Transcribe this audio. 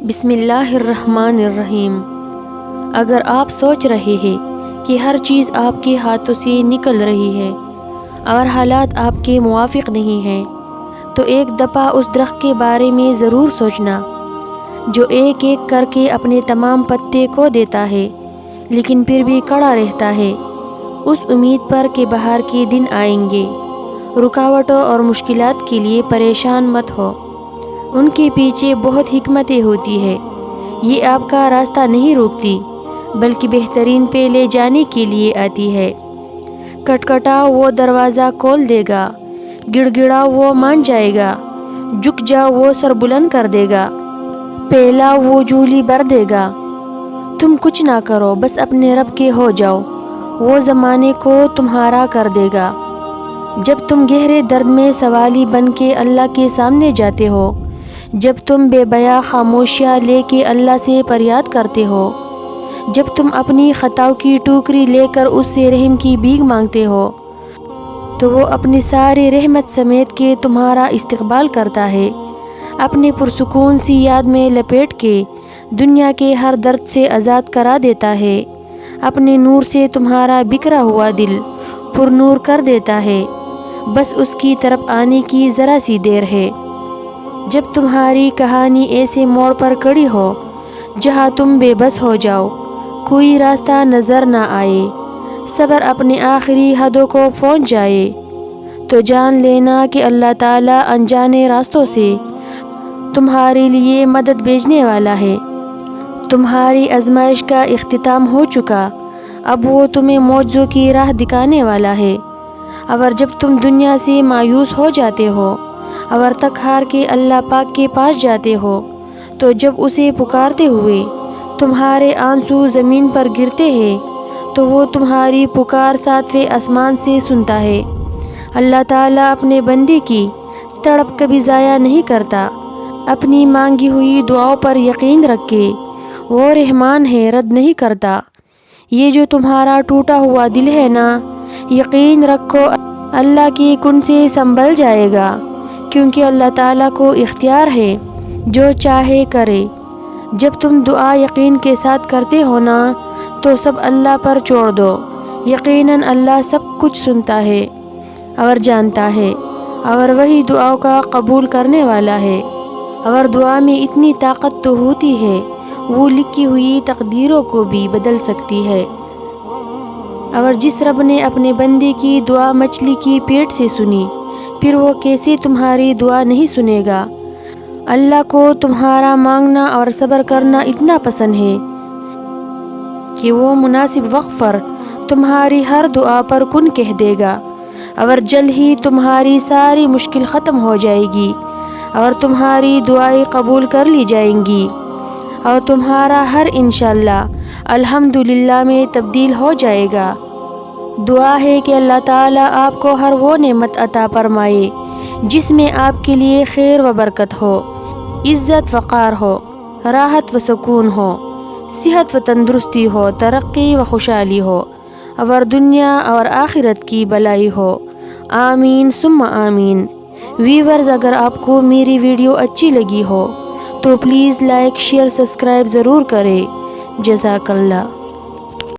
بسم اللہ الرحمن الرحیم۔ اگر آپ سوچ رہے ہیں کہ ہر چیز آپ کے ہاتھوں سے نکل رہی ہے اور حالات آپ کے موافق نہیں ہیں، تو ایک دفعہ اس درخت کے بارے میں ضرور سوچنا جو ایک ایک کر کے اپنے تمام پتے کھو دیتا ہے لیکن پھر بھی کھڑا رہتا ہے، اس امید پر کہ بہار کے دن آئیں گے۔ رکاوٹوں اور مشکلات کے لیے پریشان مت ہو، ان کے پیچھے بہت حکمتیں ہوتی ہے۔ یہ آپ کا راستہ نہیں روکتی بلکہ بہترین پہ لے جانے کے لیے آتی ہے۔ کھٹکھٹاؤ وہ دروازہ کھول دے گا، گڑ گڑاؤ وہ مان جائے گا، جھک جاؤ وہ سر بلند کر دے گا، پھیلاؤ وہ جھولی بھر دے گا۔ تم کچھ نہ کرو، بس اپنے رب کے ہو جاؤ، وہ زمانے کو تمہارا کر دے گا۔ جب تم گہرے درد میں سوالی بن کے اللہ کے سامنے جاتے ہو، جب تم بے بیاں خاموشیاں لے کے اللہ سے فریاد کرتے ہو، جب تم اپنی خطاؤں کی ٹوکری لے کر اس سے رحم کی بھیک مانگتے ہو، تو وہ اپنی ساری رحمت سمیت کے تمہارا استقبال کرتا ہے، اپنے پرسکون سی یاد میں لپیٹ کے دنیا کے ہر درد سے آزاد کرا دیتا ہے، اپنے نور سے تمہارا بکھرا ہوا دل پر نور کر دیتا ہے۔ بس اس کی طرف آنے کی ذرا سی دیر ہے۔ جب تمہاری کہانی ایسے موڑ پر کھڑی ہو جہاں تم بے بس ہو جاؤ، کوئی راستہ نظر نہ آئے، صبر اپنے آخری حدوں کو پہنچ جائے، تو جان لینا کہ اللہ تعالیٰ انجانے راستوں سے تمہارے لیے مدد بھیجنے والا ہے۔ تمہاری آزمائش کا اختتام ہو چکا، اب وہ تمہیں معجزوں کی راہ دکھانے والا ہے۔ اور جب تم دنیا سے مایوس ہو جاتے ہو اور تک ہار کے اللہ پاک کے پاس جاتے ہو، تو جب اسے پکارتے ہوئے تمہارے آنسو زمین پر گرتے ہیں، تو وہ تمہاری پکار ساتویں آسمان سے سنتا ہے۔ اللہ تعالیٰ اپنے بندے کی تڑپ کبھی ضائع نہیں کرتا۔ اپنی مانگی ہوئی دعاؤں پر یقین رکھ کے وہ رحمان ہے، رد نہیں کرتا۔ یہ جو تمہارا ٹوٹا ہوا دل ہے نا، یقین رکھو اللہ کی کن سے سنبھل جائے گا، کیونکہ اللہ تعالیٰ کو اختیار ہے، جو چاہے کرے۔ جب تم دعا یقین کے ساتھ کرتے ہو نا، تو سب اللہ پر چھوڑ دو، یقیناً اللہ سب کچھ سنتا ہے اور جانتا ہے، اور وہی دعاؤں کا قبول کرنے والا ہے۔ اور دعا میں اتنی طاقت تو ہوتی ہے، وہ لکھی ہوئی تقدیروں کو بھی بدل سکتی ہے۔ اور جس رب نے اپنے بندے کی دعا مچھلی کی پیٹ سے سنی، پھر وہ کیسے تمہاری دعا نہیں سنے گا۔ اللہ کو تمہارا مانگنا اور صبر کرنا اتنا پسند ہے کہ وہ مناسب وقت پر تمہاری ہر دعا پر کن کہہ دے گا، اور جلد ہی تمہاری ساری مشکل ختم ہو جائے گی، اور تمہاری دعائیں قبول کر لی جائیں گی، اور تمہارا ہر انشاءاللہ الحمدللہ میں تبدیل ہو جائے گا۔ دعا ہے کہ اللہ تعالیٰ آپ کو ہر وہ نعمت عطا فرمائے جس میں آپ کے لیے خیر و برکت ہو، عزت وقار ہو، راحت و سکون ہو، صحت و تندرستی ہو، ترقی و خوشحالی ہو، اور دنیا اور آخرت کی بھلائی ہو۔ آمین ثم آمین۔ ویورز، اگر آپ کو میری ویڈیو اچھی لگی ہو تو پلیز لائک، شیئر، سبسکرائب ضرور کریں۔ جزاک اللہ۔